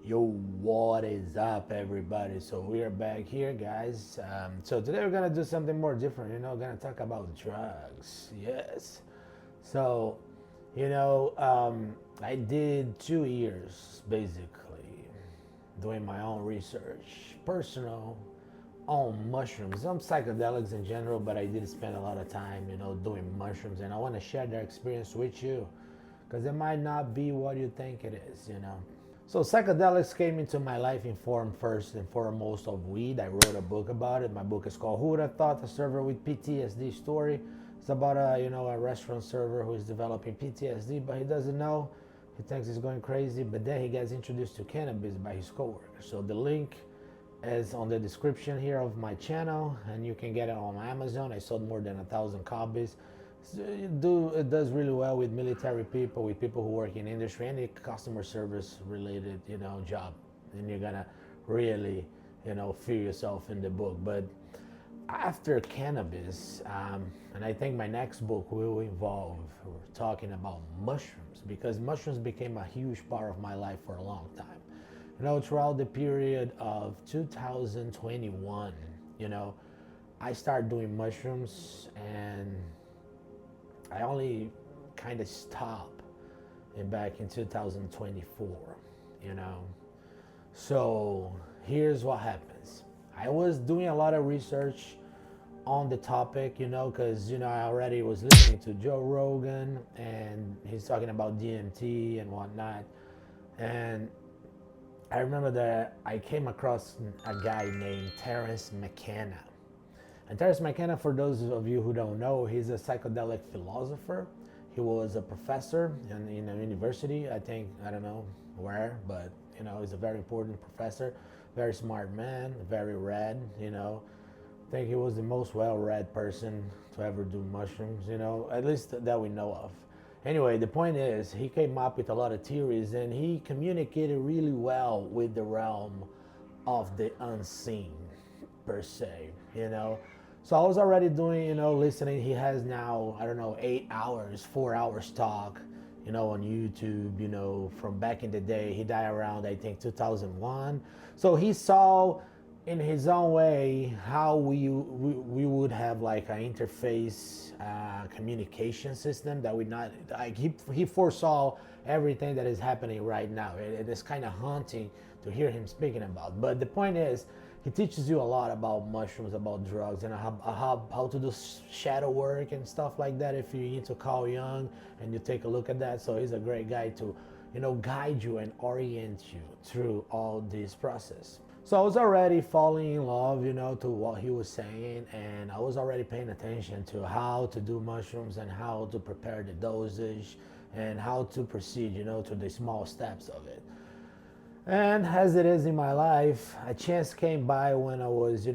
Yo, what is up, everybody? So we are back here, guys. So today we're gonna do something more different. Gonna talk about drugs. Yes. So, I did 2 years basically doing my own research, personal, on mushrooms, some psychedelics in general, but I did spend a lot of time, doing mushrooms, and I want to share that experience with you, because it might not be what you think it is. So psychedelics came into my life in form first and foremost of weed. I wrote a book about it. My book is called Who Would Have Thought, a server with PTSD story. It's about a restaurant server who is developing PTSD, but he doesn't know. He thinks he's going crazy, but then he gets introduced to cannabis by his coworker. So the link is on the description here of my channel, and you can get it on Amazon. I sold more than 1,000 copies. It does really well with military people, with people who work in industry, any customer service related job, and you're gonna really feel yourself in the book. But after cannabis, and I think my next book will involve talking about mushrooms, because mushrooms became a huge part of my life for a long time. Throughout the period of 2021, I started doing mushrooms, and I only kind of stopped back in 2024, So here's what happens. I was doing a lot of research on the topic, because, I already was listening to Joe Rogan, and he's talking about DMT and whatnot. And I remember that I came across a guy named Terence McKenna. And Terence McKenna, for those of you who don't know, he's a psychedelic philosopher. He was a professor in a university, I don't know where, but he's a very important professor, very smart man, very read, I think he was the most well-read person to ever do mushrooms, at least that we know of. Anyway, the point is, he came up with a lot of theories, and he communicated really well with the realm of the unseen, per se, So I was already doing, listening. He has now, 8 hours, 4 hours talk, on YouTube, from back in the day. He died around, I think, 2001. So he saw in his own way how we would have like an interface communication system that would not, like, he foresaw everything that is happening right now. It is kind of haunting to hear him speaking about. But the point is, he teaches you a lot about mushrooms, about drugs, and how to do shadow work and stuff like that if you're into Carl Jung and you take a look at that. So he's a great guy to, guide you and orient you through all this process. So I was already falling in love, to what he was saying, and I was already paying attention to how to do mushrooms and how to prepare the dosage and how to proceed, to the small steps of it. And as it is in my life, a chance came by when I was,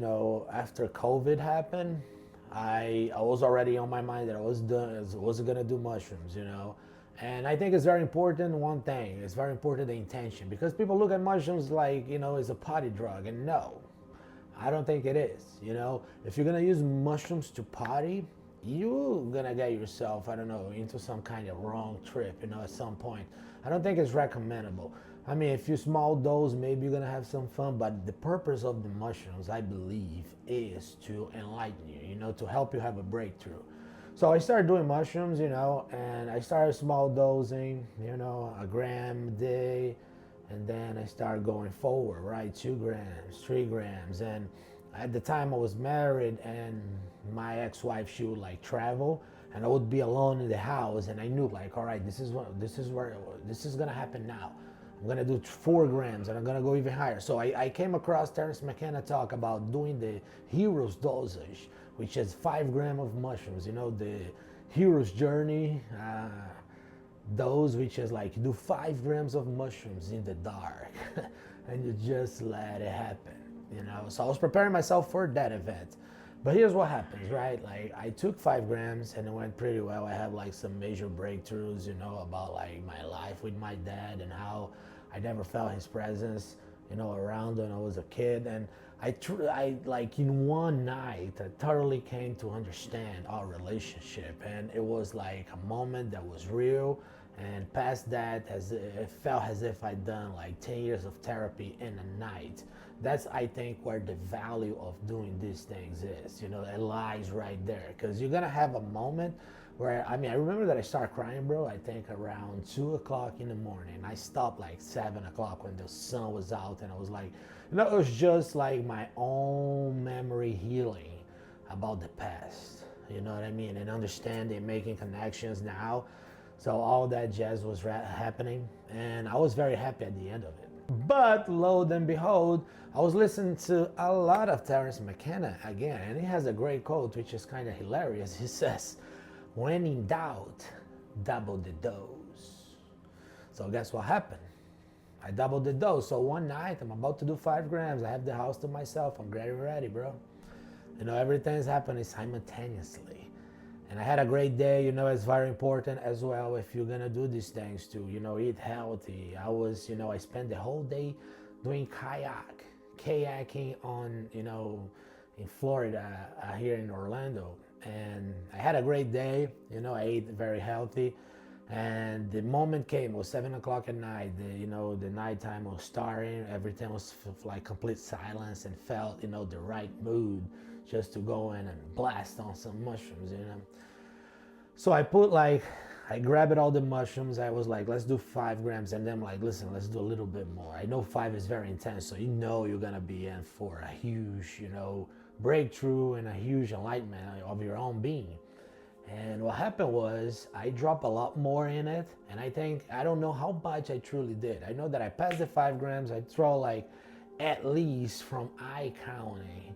after COVID happened. I was already on my mind that I was gonna do mushrooms, And I think it's very important, one thing, it's very important, the intention, because people look at mushrooms like, it's a party drug, and no, I don't think it is, If you're gonna use mushrooms to party, you're gonna get yourself, into some kind of wrong trip, at some point. I don't think it's recommendable. I mean, if you small dose, maybe you're gonna have some fun, but the purpose of the mushrooms, I believe, is to enlighten you, to help you have a breakthrough. So I started doing mushrooms, and I started small dosing, a gram a day, and then I started going forward, right? 2 grams, 3 grams. And at the time I was married, and my ex-wife, she would like travel, and I would be alone in the house, and I knew like, all right, this is gonna happen now. I'm gonna do 4 grams, and I'm gonna go even higher. So I came across Terence McKenna talk about doing the hero's dosage, which is 5 grams of mushrooms, the hero's journey dose, which is like you do 5 grams of mushrooms in the dark and you just let it happen, So I was preparing myself for that event. But here's what happens, right? Like, I took 5 grams and it went pretty well. I had like some major breakthroughs, about like my life with my dad and how I never felt his presence, around when I was a kid. And I like in one night, I thoroughly came to understand our relationship. And it was like a moment that was real And past that, it felt as if I'd done like 10 years of therapy in a night. That's, I think, where the value of doing these things is. It lies right there. Because you're going to have a moment where, I remember that I started crying, bro, I think around 2 o'clock in the morning. I stopped like 7 o'clock when the sun was out, and I was like, it was just like my own memory healing about the past. You know what I mean? And understanding, making connections now. So all that jazz was happening, and I was very happy at the end of it. But lo and behold, I was listening to a lot of Terence McKenna again, and he has a great quote, which is kind of hilarious. He says, "When in doubt, double the dose." So guess what happened? I doubled the dose. So one night, I'm about to do 5 grams. I have the house to myself. I'm getting ready, bro. Everything's happening simultaneously. And I had a great day. It's very important as well if you're gonna do these things to, eat healthy. I spent the whole day doing kayaking on, in Florida, here in Orlando. And I had a great day. I ate very healthy. And the moment came, it was 7 o'clock at night. The nighttime was starting. Everything was like complete silence, and felt, the right mood just to go in and blast on some mushrooms. So I grabbed all the mushrooms. I was like, let's do 5 grams. And then I'm like, listen, let's do a little bit more. I know 5 is very intense, so you're gonna be in for a huge, breakthrough and a huge enlightenment of your own being. And what happened was I dropped a lot more in it, and I don't know how much I truly did. I know that I passed the 5 grams. I throw like at least, from eye counting,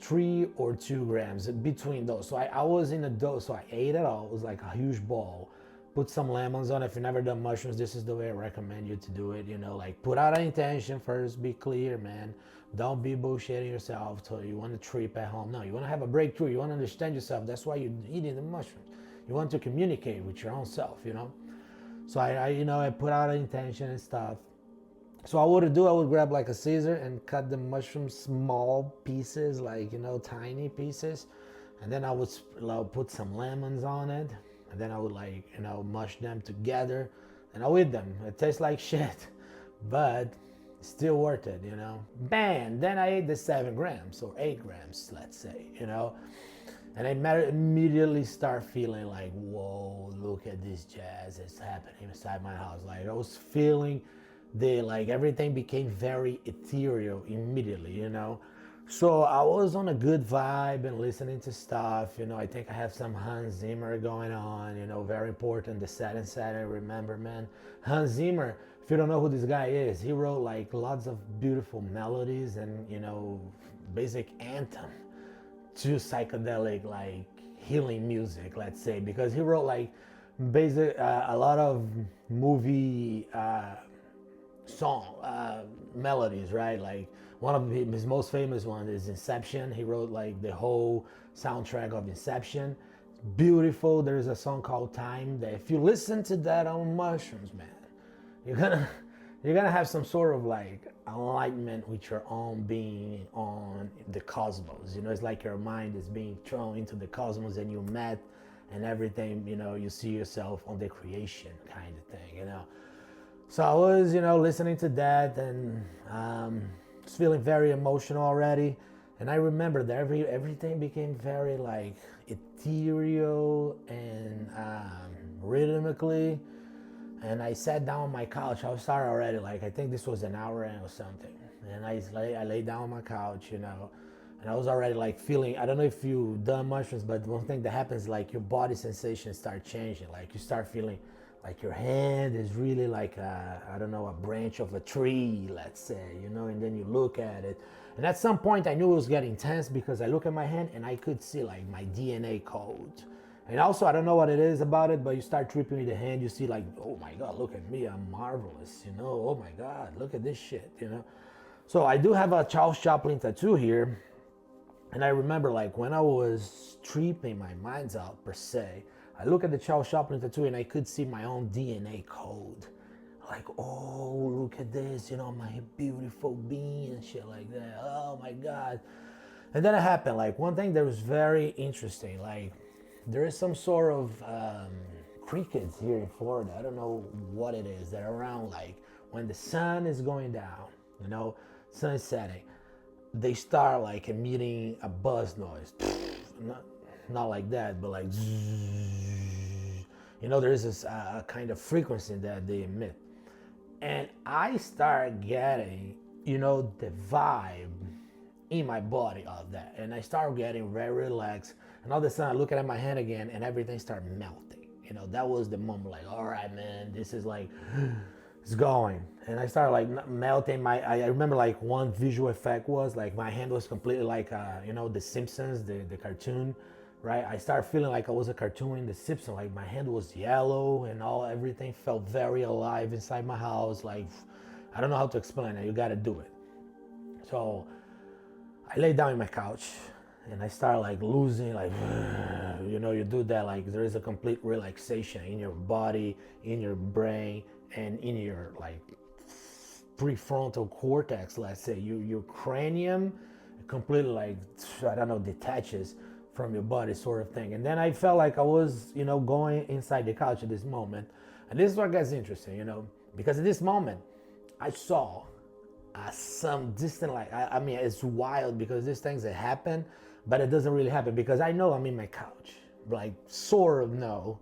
3 or 2 grams between those. So I was in a dose, so I ate it all. It was like a huge ball. Put some lemons on it. If you've never done mushrooms, this is the way I recommend you to do it. Put out an intention first. Be clear, man. Don't be bullshitting yourself till you want to trip at home. No, you want to have a breakthrough. You want to understand yourself. That's why you're eating the mushrooms. You want to communicate with your own self, So I put out an intention and stuff. So I would grab like a scissor and cut the mushrooms small pieces, like, tiny pieces. And then I would put some lemons on it. And then I would mush them together, and I eat them. It tastes like shit, but still worth it, Bam! Then I ate the 7 grams or 8 grams, let's say, And I immediately start feeling like, whoa, look at this jazz that's happening inside my house. Like I was feeling everything became very ethereal immediately, So I was on a good vibe and listening to stuff. I think I have some Hans Zimmer going on, very important. The Sad and Sad, I remember, man. Hans Zimmer, if you don't know who this guy is, he wrote like lots of beautiful melodies and, basic anthem to psychedelic, like healing music, let's say, because he wrote like a lot of movie song melodies, right? Like one of his most famous ones is Inception. He wrote like the whole soundtrack of Inception. Beautiful. There's a song called Time that if you listen to that on mushrooms, man, you're gonna have some sort of like enlightenment with your own being on the cosmos. It's like your mind is being thrown into the cosmos and you met and everything, you see yourself on the creation kind of thing, So I was, listening to that and was feeling very emotional already. And I remember that everything became very like ethereal and rhythmically. And I sat down on my couch. I was tired already. Like I think this was an hour in or something. And I laid down on my couch, and I was already like feeling. I don't know if you've done mushrooms, but one thing that happens, like your body sensations start changing. Like you start feeling like your hand is really like a branch of a tree, let's say, and then you look at it. And at some point I knew it was getting tense because I look at my hand and I could see like my DNA code. And also, I don't know what it is about it, but you start tripping with the hand, you see like, oh my God, look at me, I'm marvelous, oh my God, look at this shit, So I do have a Charles Chaplin tattoo here. And I remember like when I was tripping my minds out per se, I look at the Charles Chaplin tattoo and I could see my own DNA code. Like, oh, look at this, my beautiful being and shit like that. Oh my God. And then it happened. Like one thing that was very interesting, like there is some sort of crickets here in Florida. I don't know what it is. They're around like when the sun is going down, you know, sun is setting. They start like emitting a buzz noise. Not like that, but like, you know, there's this kind of frequency that they emit. And I start getting, you know, the vibe in my body of that. And I start getting very relaxed. And all of a sudden I look at my hand again and everything started melting. You know, that was the moment like, all right, man, this is like, it's going. And I started like melting I remember like one visual effect was like my hand was completely like, you know, the Simpsons, the cartoon, right? I started feeling like I was a cartoon in the Simpsons. Like my hand was yellow and everything felt very alive inside my house. Like, I don't know how to explain it. You got to do it. So I lay down in my couch and I start like losing, like, you know, you do that, like there is a complete relaxation in your body, in your brain, and in your like prefrontal cortex, let's say. Your cranium completely like, I don't know, detaches from your body sort of thing. And then I felt like I was, you know, going inside the couch at this moment. And this is what gets interesting, you know, because at this moment I saw some distant, like, I mean, it's wild because these things that happen, but it doesn't really happen because I know I'm in my couch, like sort of know,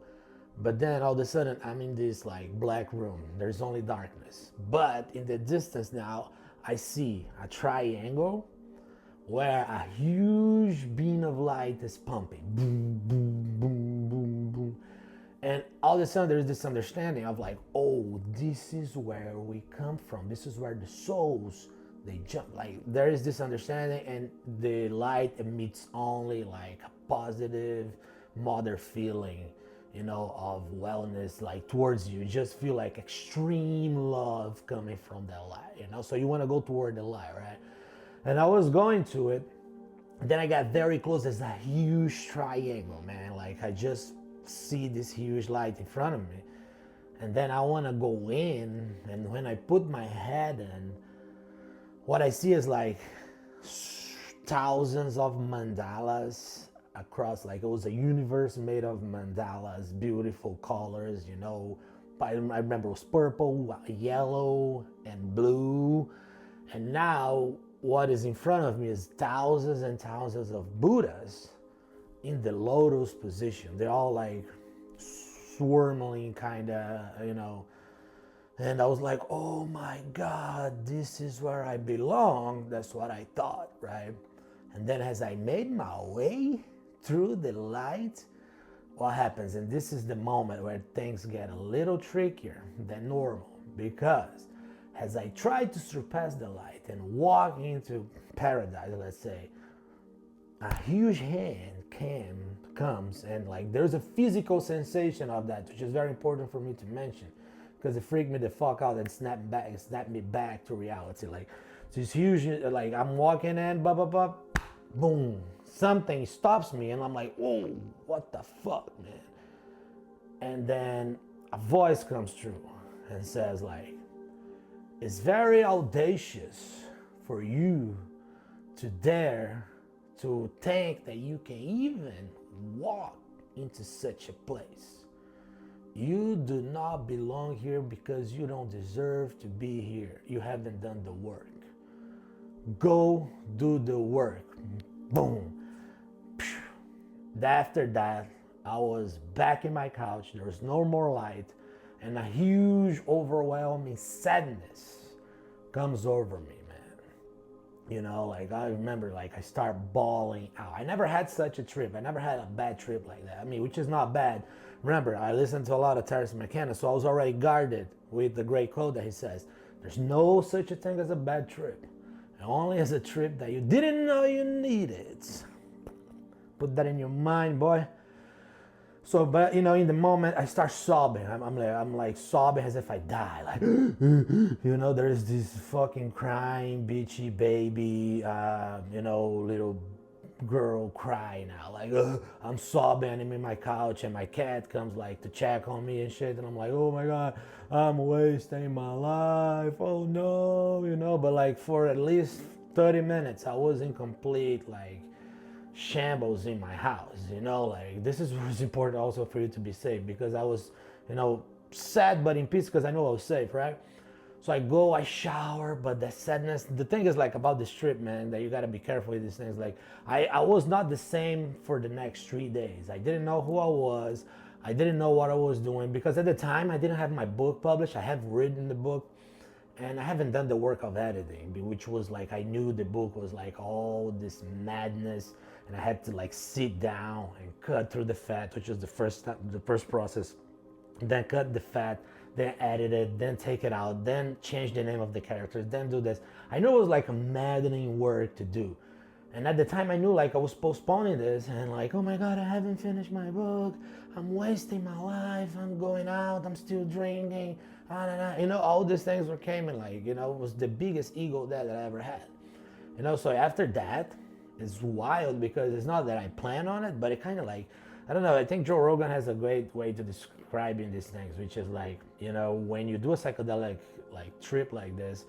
but then all of a sudden I'm in this like black room. There's only darkness, but in the distance now I see a triangle where a huge beam of light is pumping, boom, boom, boom, boom, boom. And all of a sudden there's this understanding of like, oh, this is where we come from. This is where the souls, they jump. Like there is this understanding, and the light emits only like a positive mother feeling, you know, of wellness, like towards you. You just feel like extreme love coming from that light, you know? So you want to go toward the light, right? And I was going to it. Then I got very close. There's a huge triangle, man. Like I just see this huge light in front of me. And then I want to go in. And when I put my head in, what I see is like thousands of mandalas across, like it was a universe made of mandalas, beautiful colors, you know. I remember it was purple, yellow, and blue. And now what is in front of me is thousands and thousands of Buddhas in the lotus position. They're all like swirling kind of, you know. And I was like, oh my God, this is where I belong. That's what I thought, right? And then as I made my way through the light, what happens? And this is the moment where things get a little trickier than normal, because as I tried to surpass the light and walk into paradise, let's say, a huge hand comes, and like there's a physical sensation of that, which is very important for me to mention, because it freaked me the fuck out and snapped me back to reality. Like this huge, like I'm walking in, boom, something stops me, and I'm like, whoa, what the fuck, man? And then a voice comes through and says like, it's very audacious for you to dare to think that you can even walk into such a place. You do not belong here because you don't deserve to be here. You haven't done the work. Go do the work. Boom. After that, I was back in my couch. There was no more light, and a huge, overwhelming sadness comes over me, man. You know, like I remember, like I start bawling out. I never had such a trip. I never had a bad trip like that. I mean, which is not bad. Remember, I listened to a lot of Terrence McKenna, so I was already guarded with the great quote that he says, there's no such a thing as a bad trip. Only as a trip that you didn't know you needed. Put that in your mind, boy. So, but you know, in the moment, I start sobbing. I'm like sobbing as if I die. Like, you know, there's this fucking crying, bitchy baby, you know, little girl crying out. Like, I'm sobbing. I'm in my couch, and my cat comes like to check on me and shit. And I'm like, oh my God, I'm wasting my life. Oh no, you know. But like for at least 30 minutes, I was in complete like shambles in my house, you know, like this is what's important also for you to be safe, because I was, you know, sad but in peace because I know I was safe, right? So I go, I shower, but the sadness, the thing is like about this trip, man, that you gotta be careful with these things. Like I was not the same for the next 3 days. I didn't know who I was. I didn't know what I was doing because at the time I didn't have my book published. I have written the book and I haven't done the work of editing, which was like, I knew the book was like all this madness and I had to like sit down and cut through the fat, which was the first process, then cut the fat, then edit it, then take it out, then change the name of the characters, then do this. I know it was like a maddening work to do. And at the time I knew like I was postponing this and like, oh my God, I haven't finished my book. I'm wasting my life. I'm going out. I'm still drinking. You know, all these things were came and like, you know, it was the biggest ego that I ever had. You know, so after that, it's wild because it's not that I plan on it, but it kind of like, I don't know, I think Joe Rogan has a great way to describing these things, which is like, you know, when you do a psychedelic like trip like this,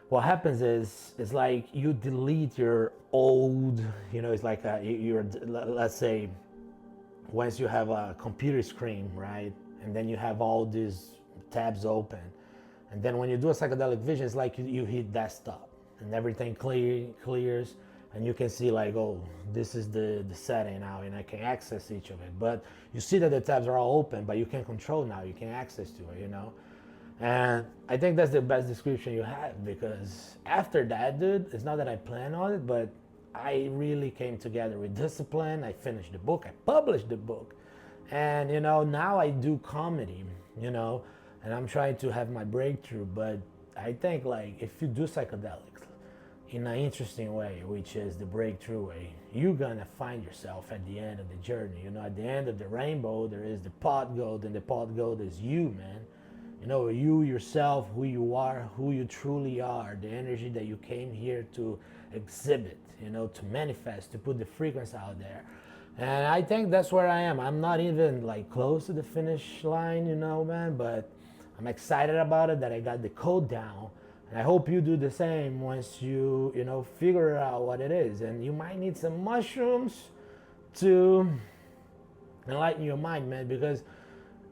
what happens is it's like you delete your old, you know, it's like let's say once you have a computer screen, right? And then you have all these tabs open. And then when you do a psychedelic vision, it's like you hit desktop and everything clears and you can see like, oh, this is the setting now and I can access each of it. But you see that the tabs are all open, but you can control now, you can access to it, you know? And I think that's the best description you have, because after that, dude, it's not that I plan on it, but I really came together with discipline. I finished the book, I published the book. And, you know, now I do comedy, you know, and I'm trying to have my breakthrough. But I think like if you do psychedelics in an interesting way, which is the breakthrough way, you're gonna find yourself at the end of the journey. You know, at the end of the rainbow, there is the pot gold, and the pot gold is you, man. You know, you yourself, who you are, who you truly are, the energy that you came here to exhibit, you know, to manifest, to put the frequency out there. And I think that's where I am. I'm not even like close to the finish line, you know, man, but I'm excited about it that I got the code down. And I hope you do the same once you know, figure out what it is. And you might need some mushrooms to enlighten your mind, man, because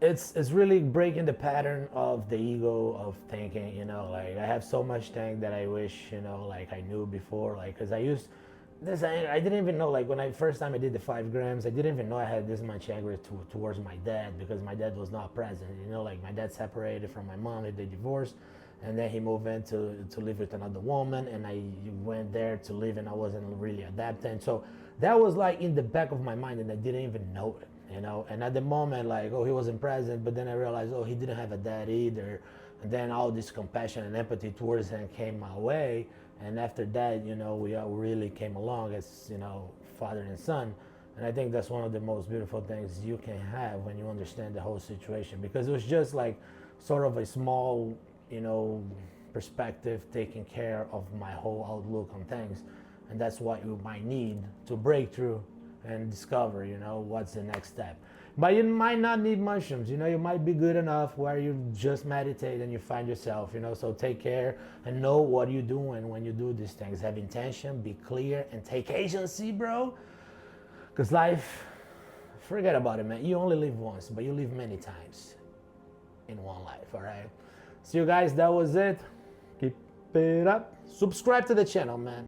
it's really breaking the pattern of the ego of thinking, you know, like I have so much thing that I wish, you know, like I knew before, like, cause I used this, I didn't even know, like when I first time I did the 5 grams, I didn't even know I had this much anger towards my dad, because my dad was not present, you know, like my dad separated from my mom, they divorced, and then he moved in to live with another woman, and I went there to live and I wasn't really adapting. So that was like in the back of my mind and I didn't even know it. You know, and at the moment, like, oh, he wasn't present, but then I realized, oh, he didn't have a dad either. And then all this compassion and empathy towards him came my way. And after that, you know, we all really came along as, you know, father and son. And I think that's one of the most beautiful things you can have when you understand the whole situation, because it was just like sort of a small, you know, perspective taking care of my whole outlook on things. And that's what you might need to break through and discover, you know, what's the next step. But you might not need mushrooms, you know, you might be good enough where you just meditate and you find yourself, you know, so take care and know what you're doing when you do these things. Have intention, be clear, and take agency, bro. Because life, forget about it, man. You only live once, but you live many times in one life, all right? So you guys, that was it. Keep it up. Subscribe to the channel, man.